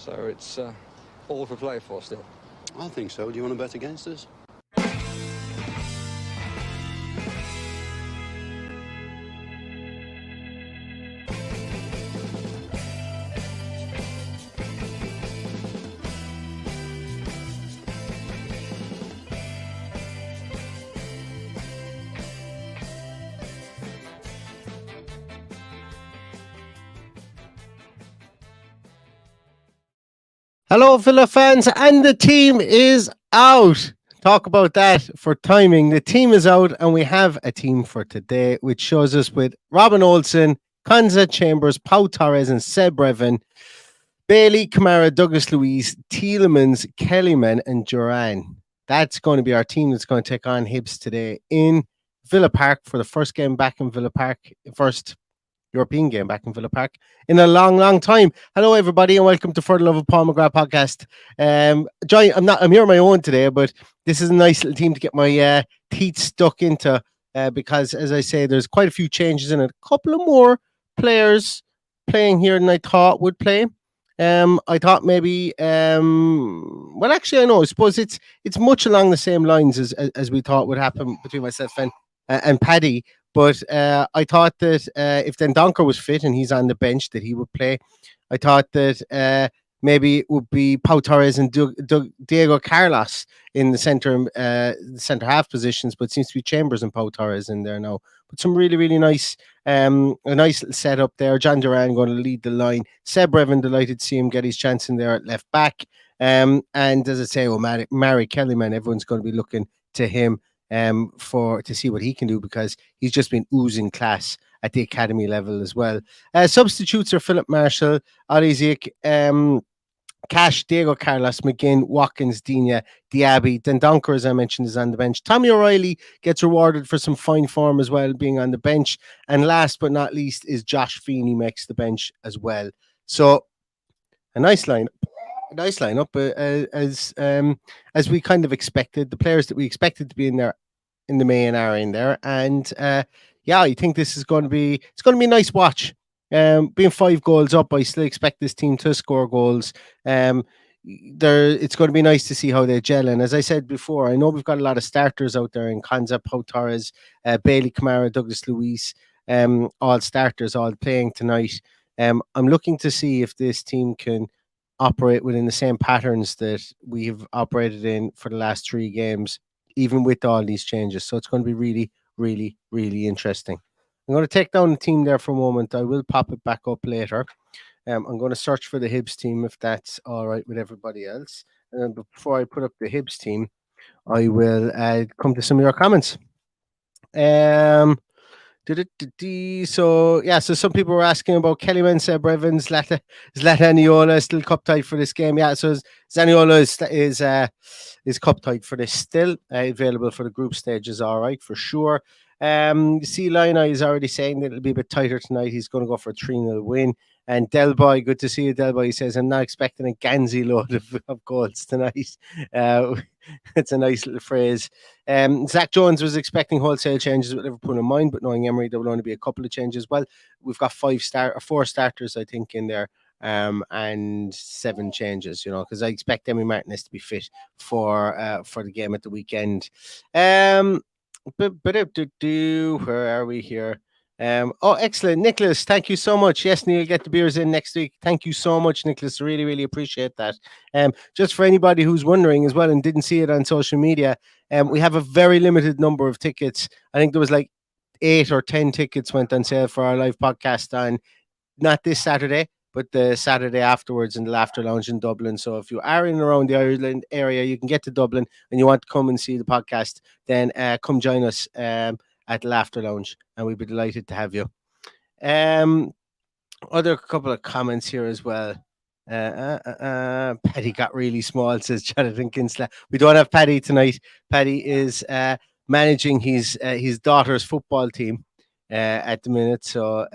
So it's all to play for still. I think so. Do you want to bet against us? Hello, Villa fans, and the team is out. Talk about that for timing. The team is out, and we have a team for today, which shows us with Robin Olsen, Konza Chambers, Pau Torres, and Seb Revan, Bailey, Kamara, Douglas Luiz, Tielemans, Kellyman, and Duran. That's going to be our team that's going to take on Hibs today in Villa Park for the first game back in Villa Park, first European game back in Villa Park in a long time. Hello, everybody, and welcome to For the Love of Paul McGrath podcast. I'm here on my own today, but this is a nice little team to get my teeth stuck into because, as I say, there's quite a few changes in it. A couple of more players playing here than I thought would play. I thought maybe, well, actually, I know. I suppose it's much along the same lines as we thought would happen between myself and Paddy. But I thought that if Dendoncker was fit and he's on the bench, that he would play. I thought that maybe it would be Pau Torres and Diego Carlos in the centre half positions, but it seems to be Chambers and Pau Torres in there now. But some really nice, a nice little setup there. John Duran going to lead the line. Seb Revan, delighted to see him get his chance in there at left back. And as I say, Mari Kellyman, everyone's going to be looking to him to see what he can do, because he's just been oozing class at the academy level as well. Substitutes are Philip Marshall, Olizik, Cash, Diego Carlos, McGinn, Watkins, Dina, Diaby. Dendoncker, as I mentioned, is on the bench. Tommy O'Reilly gets rewarded for some fine form as well, being on the bench. And last but not least is Josh Feeney makes the bench as well. So a nice lineup. As we kind of expected. The players that we expected to be in there in the main are in there, and I think this is going to be a nice watch. Being 5 goals up, I still expect this team to score goals. It's going to be nice to see how they gel. And as I said before, I know we've got a lot of starters out there in Konza, Pau Torres, Bailey, Kamara, Douglas Luiz, all starters, all playing tonight. I'm looking to see if this team can operate within the same patterns that we have operated in for the last 3 games, even with all these changes. So it's going to be really interesting. I'm going to take down the team there for a moment. I will pop it back up later. I'm going to search for the Hibs team, if that's all right with everybody else. And before I put up the Hibs team, I will come to some of your comments. So some people were asking about Kellyman, Seb Evans, Zlatan Aniola still cup tight for this game. Yeah, so Zaniola is cup tight for this still. Available for the group stages, all right, for sure. C Lina is already saying that it'll be a bit tighter tonight. He's going to go for a 3-0 win. And Delboy, good to see you, Delboy. He says, I'm not expecting a Ganzi load of goals tonight. It's a nice little phrase. Zach Jones was expecting wholesale changes with Liverpool in mind, but knowing Emery, there will only be a couple of changes. Well, we've got 4 starters, I think, in there, and 7 changes, because I expect Emi Martinez to be fit for the game at the weekend. Where are we here? Excellent. Nicholas, thank you so much. Yes, Neil, get the beers in next week. Thank you so much, Nicholas. Really appreciate that. Just for anybody who's wondering as well and didn't see it on social media, we have a very limited number of tickets. I think there was like 8 or 10 tickets went on sale for our live podcast on not this Saturday, but the Saturday afterwards in the Laughter Lounge in Dublin. So if you are in and around the Ireland area, you can get to Dublin and you want to come and see the podcast, then come join us at Laughter Lounge, and we'd be delighted to have you. Other couple of comments here as well. Paddy got really small, says Jonathan Kinsella. We don't have Paddy tonight. Paddy is managing his daughter's football team at the minute, so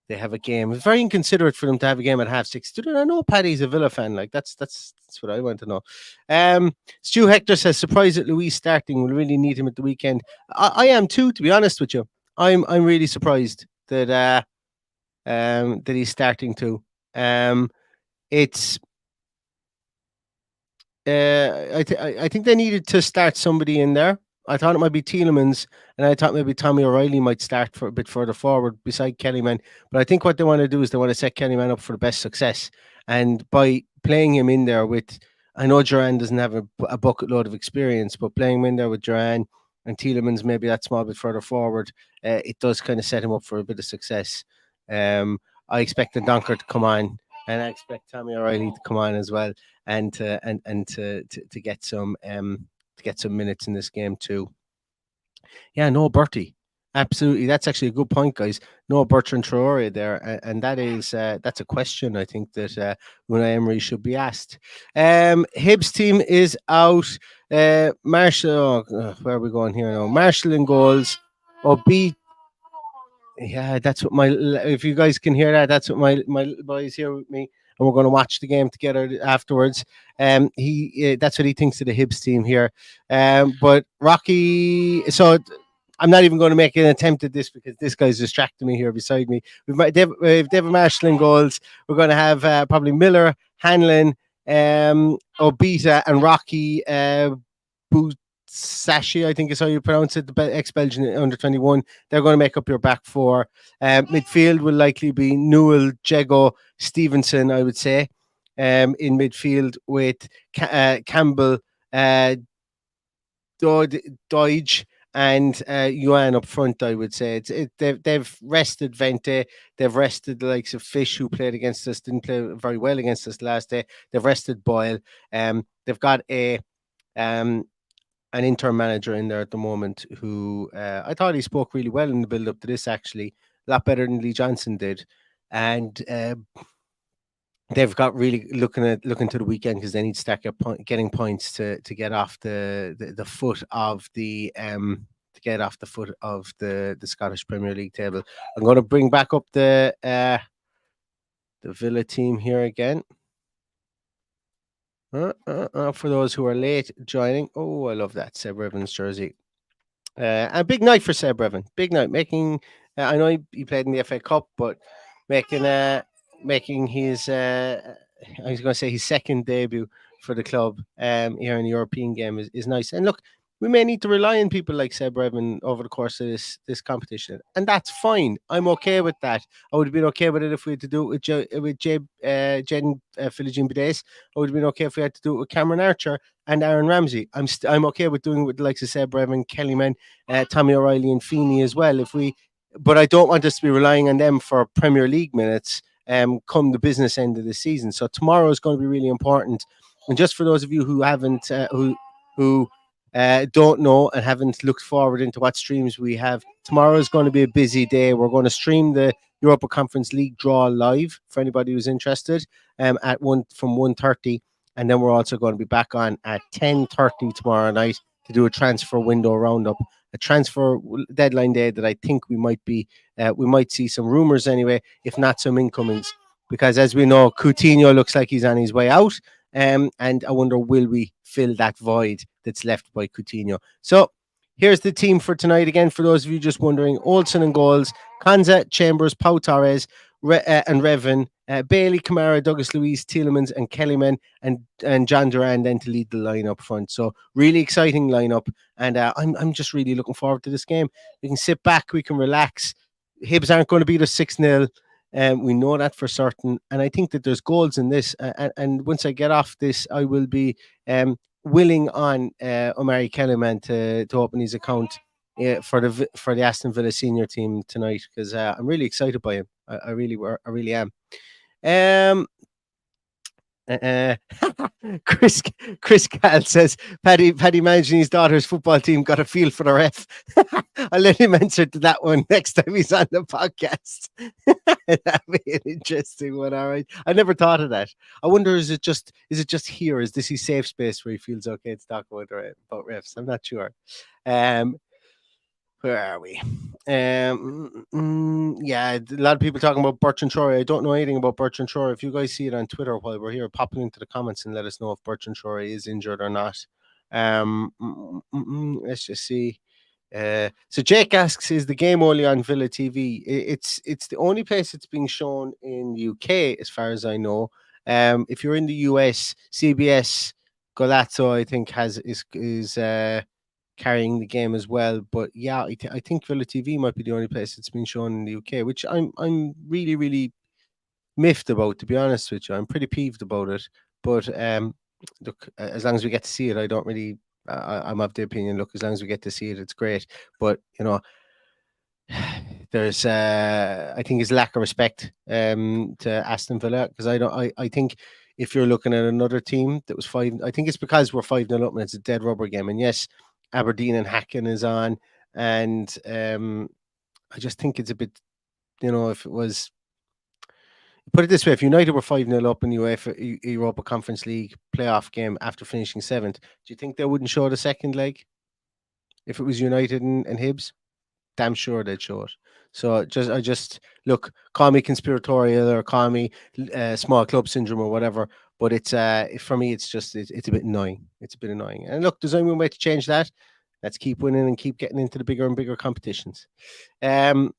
they have a game. It's very inconsiderate for them to have a game at 6:30. Dude, I know Paddy's a Villa fan. Like that's what I want to know. Stu Hector says, surprised at Luiz starting. We'll really need him at the weekend. I am too, to be honest with you. I'm really surprised that he's starting to. It's I think they needed to start somebody in there. I thought it might be Tielemans, and I thought maybe Tommy O'Reilly might start for a bit further forward beside Kellyman. But I think what they want to do is they want to set Kellyman up for the best success, and by playing him in there with, I know Duran doesn't have a bucket load of experience, but playing him in there with Duran and Tielemans maybe that small bit further forward, it does kind of set him up for a bit of success. I expect the Donker to come on, and I expect Tommy O'Reilly to come on as well, and to get some minutes in this game too. Yeah, no Bertie. Absolutely, that's actually a good point, guys. No Bertrand Traore there, and that is that's a question I think that Unai Emery should be asked. Hibs team is out. Marshall, where are we going here now? Marshall in goals. Obi, yeah, that's what my. If you guys can hear that, that's what my boys here with me, and we're going to watch the game together afterwards. That's what he thinks of the Hibs team here. But Rocky, so I'm not even going to make an attempt at this because this guy's distracting me here beside me. We've David Marshall in goals. We're going to have probably Miller, Hanlon, Obita, and Rocky Sashi, I think is how you pronounce it, the ex-Belgian under 21. They're going to make up your back four. Midfield will likely be Newell, Jego, Stevenson, I would say. In midfield with Campbell, Dodge, and Yuan up front, I would say. They've rested Vente. They've rested the likes of Fish, who played against us, didn't play very well against us last day. They've rested Boyle. They've got an interim manager in there at the moment who I thought he spoke really well in the build up to this, actually, a lot better than Lee Johnson did. And they've got really looking to the weekend because they need to start getting points to get off the foot of the Scottish Premier League table. I'm going to bring back up the Villa team here again. For those who are late joining, I love that Seb Revan's jersey. A big night for Seb Revan. Big night, making. I know he played in the FA Cup, but making his. I was going to say his second debut for the club here in the European game is nice. And look, we may need to rely on people like Seb Revan over the course of this competition, and that's fine. I'm okay with that. I would have been okay with it if we had to do it with Jen Philogene Bides. I would have been okay if we had to do it with Cameron Archer and Aaron Ramsey. I'm okay with doing it with the likes of Seb Revan, Kellyman, Tommy O'Reilly, and Feeney as well. But I don't want us to be relying on them for Premier League minutes come the business end of the season. So tomorrow is going to be really important. And just for those of you who haven't, who don't know and haven't looked forward into what streams we have, tomorrow is going to be a busy day. We're going to stream the Europa Conference League draw live for anybody who's interested from 1:30, and then we're also going to be back on at 10:30 tomorrow night to do a transfer window roundup, a transfer deadline day that I think we might see some rumors anyway, if not some incomings, because as we know, Coutinho looks like he's on his way out. And I wonder, will we fill that void that's left by Coutinho? So here's the team for tonight. Again, for those of you just wondering, Olsen in goals, Konza, Chambers, Pau Torres, and Revan, Bailey, Kamara, Douglas Luiz, Tielemans, and Kellyman, and John Duran then to lead the line up front. So really exciting lineup, and I'm just really looking forward to this game. We can sit back, we can relax. Hibs aren't going to beat us 6-0. We know that for certain, and I think that there's goals in this. And once I get off this, I will be willing on Omari Kellyman to open his account for the Aston Villa senior team tonight, because I'm really excited by him. I really am. Chris Cal says Paddy managing his daughter's football team got a feel for the ref. I'll let him answer to that one next time he's on the podcast. That'd be an interesting one. All right, I never thought of that. I wonder, is it just here? Is this his safe space where he feels okay to talk about refs? I'm not sure. Where are we? Yeah, a lot of people talking about Bertrand Traore. I don't know anything about Bertrand Traore. If you guys see it on Twitter while we're here, pop it into the comments and let us know if Bertrand Traore is injured or not. Let's just see. So Jake asks, is the game only on Villa TV? It's the only place it's being shown in the UK, as far as I know. If you're in the US, CBS Golazzo, I think is carrying the game as well. But yeah, I think Villa TV might be the only place it's been shown in the UK, which I'm really miffed about, to be honest with you. I'm pretty peeved about it. But look, as long as we get to see it, I don't really. I'm of the opinion. Look, as long as we get to see it, it's great. But there's I think it's lack of respect to Aston Villa, because I think if you're looking at another team that was I think it's because we're 5-0 up and it's a dead rubber game. And yes, Aberdeen and Hacken is on, and I just think it's a bit, if it was, put it this way, if United were 5-0 up in the UEFA Europa Conference League playoff game after finishing seventh, do you think they wouldn't show the second leg? If it was United and Hibs, damn sure they'd show it. So I just look, call me conspiratorial or call me small club syndrome or whatever, but it's for me it's a bit annoying. It's a bit annoying. And look, there's only one way to change that. Let's keep winning and keep getting into the bigger and bigger competitions. Where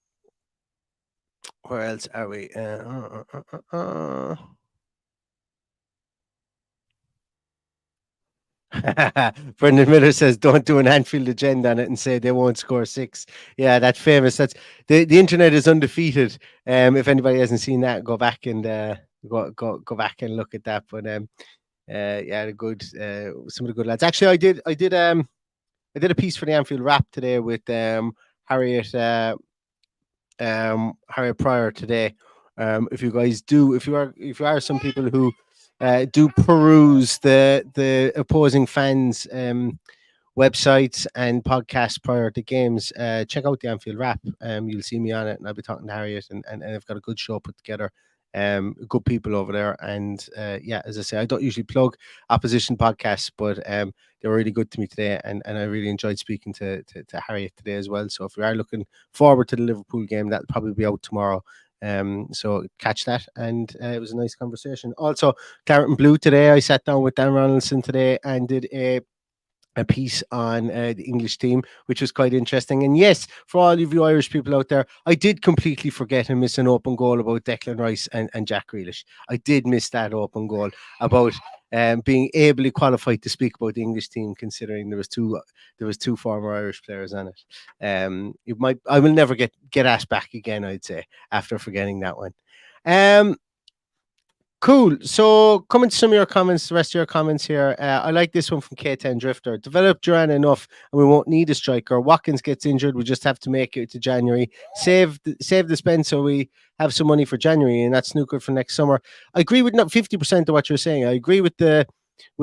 else are we? Brendan Miller says, "Don't do an Anfield agenda on it and say they won't score 6." Yeah, that's famous. That's the internet is undefeated. If anybody hasn't seen that, go back and go back and look at that. But yeah, the good some of the good lads. Actually, I did a piece for the Anfield Wrap today with Harriet Harriet Pryor today. If you guys do, if you are some people who do peruse the opposing fans websites and podcasts prior to games, check out the Anfield Wrap. You'll see me on it, and I'll be talking to Harriet, and I've got a good show put together. Good people over there, and yeah, as I say, I don't usually plug opposition podcasts, but they were really good to me today, and I really enjoyed speaking to Harriet today as well. So if you are looking forward to the Liverpool game, that'll probably be out tomorrow. So catch that, and it was a nice conversation. Also, Claret and Blue today, I sat down with Dan Ronaldson today and did a piece on the English team, which was quite interesting. And yes, for all of you Irish people out there, I did completely forget and miss an open goal about Declan Rice and Jack Grealish. I did miss that open goal about being ably qualified to speak about the English team, considering there was two former Irish players on it. I will never get asked back again, I'd say, after forgetting that one. Cool. So coming to some of your comments, the rest of your comments here. I like this one from K10 Drifter. Develop Duran enough and we won't need a striker. Watkins gets injured. We just have to make it to January. Save the spend so we have some money for January, and that's snooker for next summer. I agree with not 50% of what you're saying. I agree with the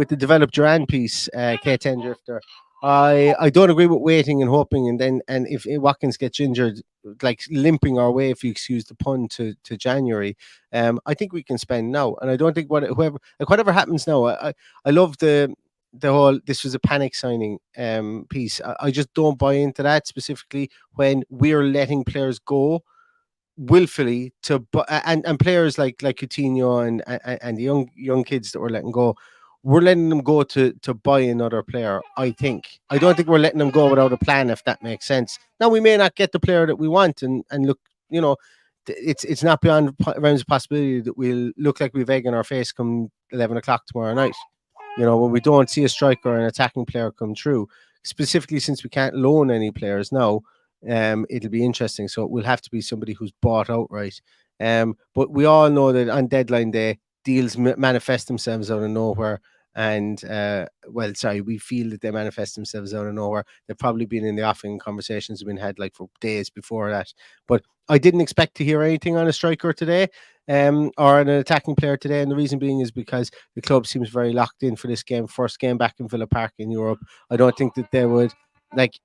Develop Duran piece, K10 Drifter. I don't agree with waiting and hoping, and if Watkins gets injured, like limping our way, if you excuse the pun, to January, I think we can spend now, and I don't think whatever happens now. I love the whole this was a panic signing piece. I just don't buy into that, specifically when we're letting players go willfully and players like Coutinho and the young kids that we're letting go. We're letting them go to buy another player. I don't think we're letting them go without a plan, if that makes sense. Now we may not get the player that we want, and look, it's not beyond realms of possibility that we'll look like we've egg in our face come 11 o'clock tomorrow night. When we don't see a striker or an attacking player come through, specifically since we can't loan any players now. It'll be interesting. So it will have to be somebody who's bought outright. But we all know that on deadline day, deals manifest themselves out of nowhere. And we feel that they manifest themselves out of nowhere. They've probably been in the offing conversations have been had like for days before that. But I didn't expect to hear anything on a striker today, or an attacking player today. And the reason being is because the club seems very locked in for this game, first game back in Villa Park in Europe. I don't think that they would. Like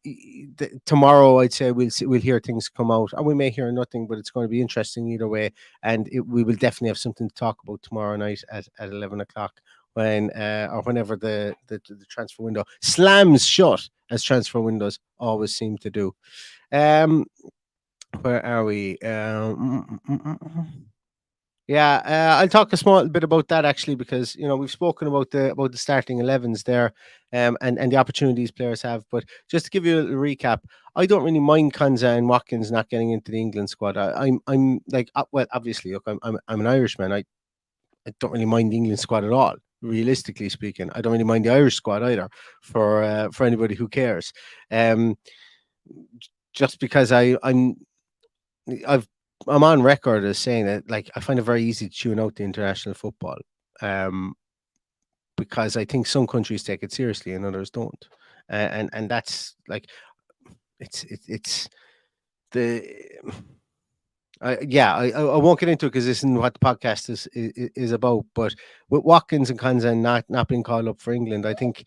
tomorrow, I'd say we'll hear things come out, and we may hear nothing, but it's going to be interesting either way. And we will definitely have something to talk about tomorrow night at 11 o'clock when or whenever the transfer window slams shut, as transfer windows always seem to do. Where are we? Yeah, I'll talk a small bit about that actually, because we've spoken about the starting 11s there, and the opportunities players have. But just to give you a little recap, I don't really mind Konza and Watkins not getting into the England squad. I'm like, well, obviously, look, I'm an Irishman. I don't really mind the England squad at all. Realistically speaking, I don't really mind the Irish squad either. For anybody who cares, um, just because I've I'm on record as saying that, like, I find it very easy to tune out the international football, um, because I think some countries take it seriously and others don't, and that's like it's the yeah, I won't get into it because this isn't what the podcast is about. But with Watkins and Konza not being called up for England, I think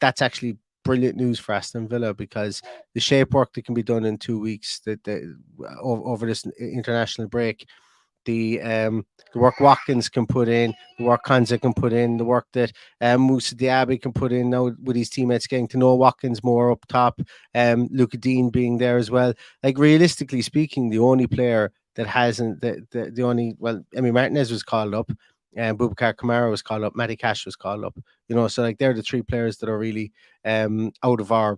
that's actually brilliant news for Aston Villa, because the shape work that can be done in 2 weeks over this international break, the work Watkins can put in, the work Konza can put in, the work that Moussa Diaby can put in now with his teammates getting to know Watkins more up top, Luca Dean being there as well. Like, realistically speaking, the only player that hasn't the only well, Emi Martinez was called up, and Boubacar Kamara was called up, Matty Cash was called up. So like they're the three players that are really out of our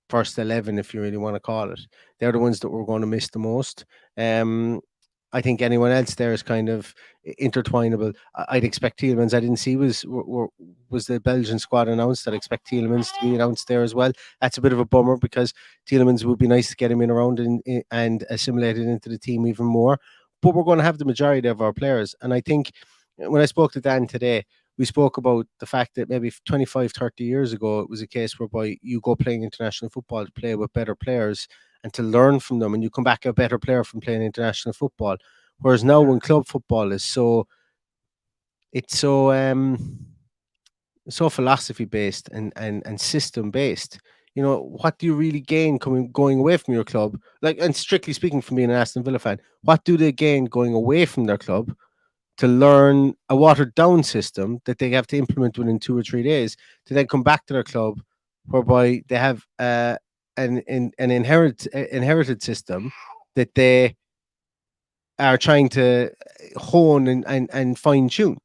first 11, if you really want to call it. They're the ones that we're going to miss the most. Um, I think anyone else there is kind of intertwinable. I'd expect Tielemans. I didn't see was the Belgian squad announced. I'd expect Tielemans to be announced there as well. That's a bit of a bummer, because Tielemans would be nice to get him in around and assimilated into the team even more. But we're going to have the majority of our players. And I think when I spoke to Dan today, we spoke about the fact that maybe 25, 30 years ago, it was a case whereby you go playing international football to play with better players and to learn from them, and you come back a better player from playing international football. Whereas now, when club football is it's so philosophy based and system based. What do you really gain going away from your club? Like, and strictly speaking, from being an Aston Villa fan, what do they gain going away from their club to learn a watered down system that they have to implement within 2 or 3 days, to then come back to their club, whereby they have an inherited system that they are trying to hone and fine tune.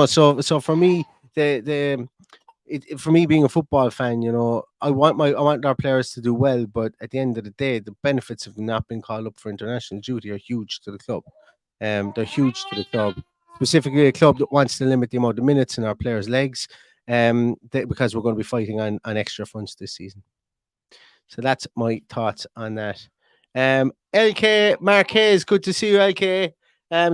So for me, for me, being a football fan, I want our players to do well, but at the end of the day, the benefits of not being called up for international duty are huge to the club. They're huge to the club, specifically a club that wants to limit the amount of minutes in our players' legs, because we're going to be fighting on extra funds this season. So that's my thoughts on that. LK Marquez, good to see you, LK.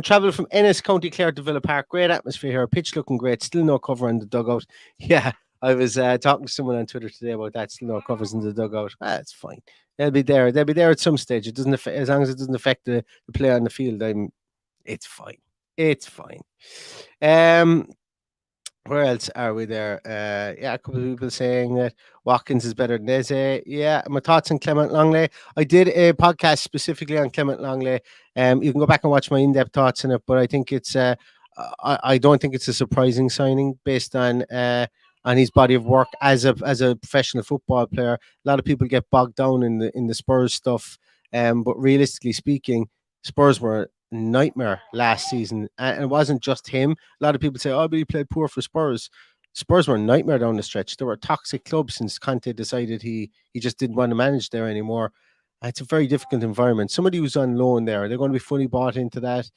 Travel from Ennis, County Clare to Villa Park. Great atmosphere here. Pitch looking great. Still no cover in the dugout. Yeah, I was talking to someone on Twitter today about that. Still no covers in the dugout. That's fine. They'll be there. They'll be there at some stage. It doesn't affect, as long as it doesn't affect the play on the field. It's fine. It's fine. Where else are we there? Yeah, a couple of people saying that Watkins is better than Eze. Yeah, my thoughts on Clement Longley. I did a podcast specifically on Clement Longley. You can go back and watch my in-depth thoughts on it, but I think it's I don't think it's a surprising signing based on his body of work as a professional football player. A lot of people get bogged down in the Spurs stuff, but realistically speaking, Spurs were nightmare last season, and it wasn't just him. A lot of people say, "Oh, but he played poor for Spurs." Spurs were a nightmare down the stretch. They were a toxic club since Conte decided he just didn't want to manage there anymore. It's a very difficult environment. Somebody who's on loan there, they're going to be fully bought into that,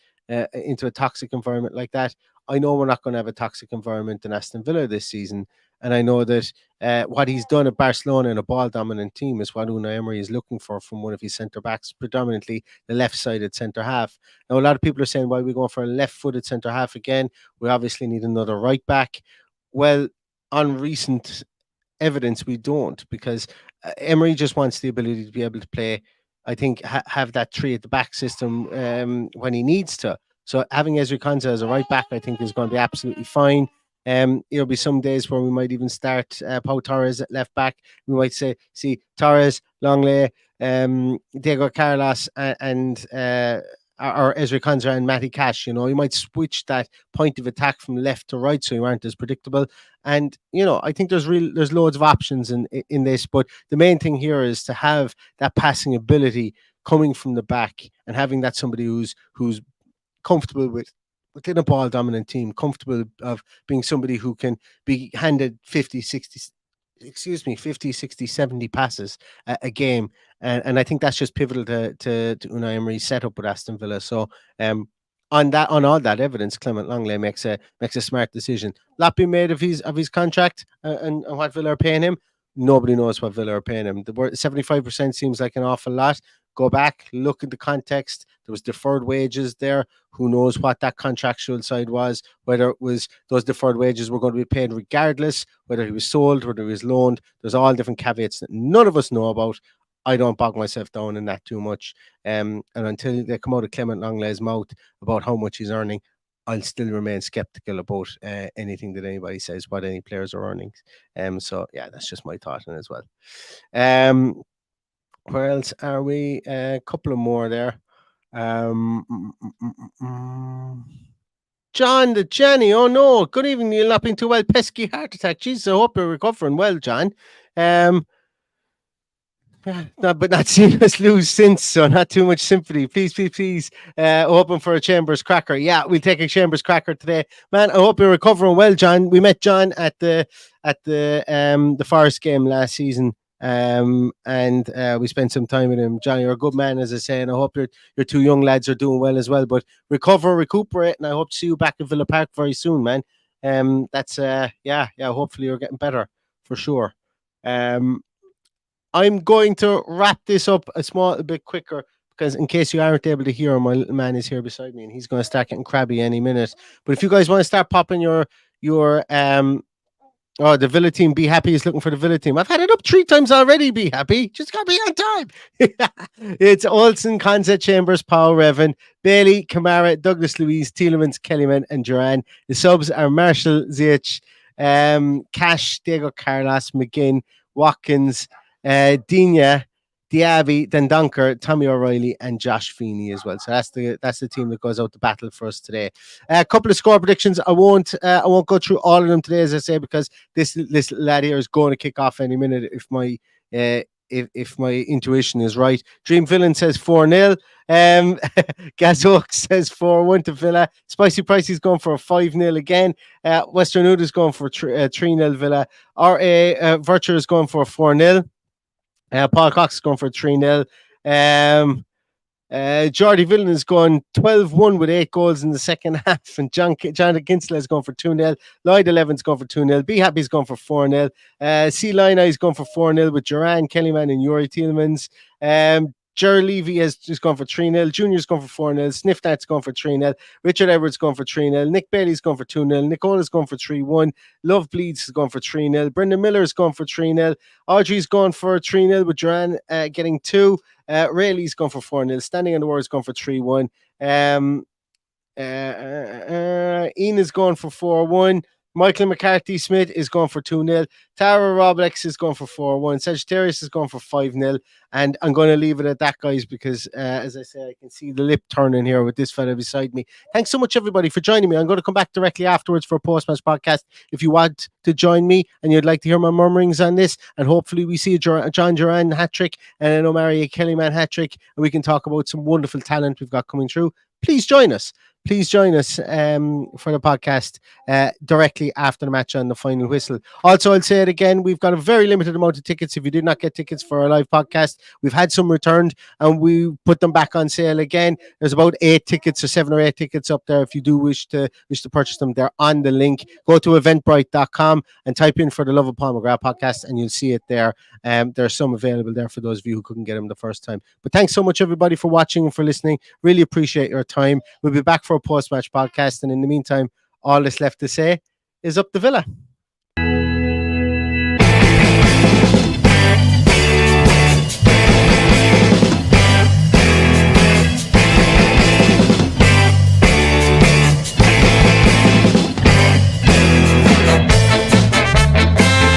into a toxic environment like that. I know we're not going to have a toxic environment in Aston Villa this season, and I know that what he's done at Barcelona in a ball-dominant team is what Unai Emery is looking for from one of his centre-backs, predominantly the left-sided centre-half. Now, a lot of people are saying, why are we going for a left-footed centre-half again? We obviously need another right-back. Well, on recent evidence, we don't, because Emery just wants the ability to be able to play, I think, have that three at the back system when he needs to. So having Ezri Konsa as a right back, I think, is going to be absolutely fine. There'll be some days where we might even start Pau Torres at left back. We might see Torres, Longley, Diego Carlos, and or Ezri Konsa and Matty Cash. You might switch that point of attack from left to right, so you aren't as predictable. And I think there's loads of options in this, but the main thing here is to have that passing ability coming from the back and having that somebody who's comfortable with within a ball dominant team, comfortable of being somebody who can be handed 50, 60, 70 passes a game. And I think that's just pivotal to Unai Emery's setup with Aston Villa. So on all that evidence, Clement Longley makes a smart decision. Lot being made of his contract and what Villa are paying him. Nobody knows what Villa are paying him. The 75% seems like an awful lot. Go back, look at the context. There was deferred wages there. Who knows what that contractual side was, whether it was those deferred wages were going to be paid regardless, whether he was sold, whether he was loaned. There's all different caveats that none of us know about. I don't bog myself down in that too much. And until they come out of Clement Longley's mouth about how much he's earning, I'll still remain skeptical about anything that anybody says, what any players are earning. So yeah, that's just my thought on it as well. Where else are we? A couple of more there. John the Jenny. Oh no, good evening. You're not been too well. Pesky heart attack. Jesus, I hope you're recovering well, John. But not seen us lose since, so not too much sympathy. Please, hoping for a Chambers cracker. Yeah, we'll take a Chambers cracker today, man. I hope you're recovering well, John. We met John at the Forest game last season, and we spent some time with him. John, you're a good man, as I say, and I hope your two young lads are doing well as well. But recuperate, and I hope to see you back in Villa Park very soon, man. That's hopefully you're getting better for sure. I'm going to wrap this up a small bit quicker because in case you aren't able to hear, my little man is here beside me and he's going to start getting crabby any minute. But if you guys want to start popping your the Villa team, Be Happy is looking for the Villa team. I've had it up 3 times already, Be Happy. Just got to be on time. It's Olsen, Konza, Chambers, Powell, Revan, Bailey, Kamara, Douglas Luiz, Tielemans, Kellyman, and Duran. The subs are Marshall, Ziyech, Cash, Diego Carlos, McGinn, Watkins, Digne, Diaby, Dendonker, Tommy O'Reilly, and Josh Feeney as well. So that's the team that goes out to battle for us today. A couple of score predictions. I won't go through all of them today, as I say, because this lad here is going to kick off any minute if my intuition is right. Dream Villain says 4-0. Gazok says 4-1 to Villa. Spicy Pricey's going for a 5-0 again. Western Hood is going for 3-0 Villa. R.A. Virtue is going for a 4-0. Paul Cox is going for 3-0. Jordy Villan is going 12-1 with 8 goals in the second half. And John Kinsella is going for 2-0. Lloyd 11 is going for 2-0. Be Happy is going for 4-0. C. Lina is going for 4-0 with Duran, Kellyman, and Yuri Tielemans. Jerry Levy has just gone for 3-0. Junior's gone for 4-0. Sniffnat's gone for 3-0. Richard Edwards gone for 3-0. Nick Bailey's gone for 2-0. Nicola's gone for 3-1. Love Bleeds has gone for 3-0. Brendan Miller's gone for 3-0. Audrey's gone for 3-0 with Duran getting 2. Rayleigh's gone for 4-0. Standing on the Word has gone for 3-1. Ian is going for 4-1. Michael McCarthy Smith is going for 2-0. Tara Roblex is going for 4-1. Sagittarius is going for 5-0. And I'm going to leave it at that, guys, because as I say, I can see the lip turning here with this fella beside me. Thanks so much, everybody, for joining me. I'm going to come back directly afterwards for a post-match podcast. If you want to join me and you'd like to hear my murmurings on this, and hopefully we see a John Duran hat-trick and an Omari Kellyman hat-trick, and we can talk about some wonderful talent we've got coming through. Please join us. Please join us for the podcast directly after the match on the final whistle. Also, I'll say it again, we've got a very limited amount of tickets. If you did not get tickets for our live podcast, we've had some returned and we put them back on sale again. There's about 8 tickets or 7 or 8 tickets up there. If you do wish to purchase them, they're on the link. Go to eventbrite.com and type in for the Love of Paul McGrath podcast and you'll see it there. There's some available there for those of you who couldn't get them the first time. But thanks so much, everybody, for watching and for listening. Really appreciate your time. We'll be back for a post-match podcast, and in the meantime, all that's left to say is up the Villa.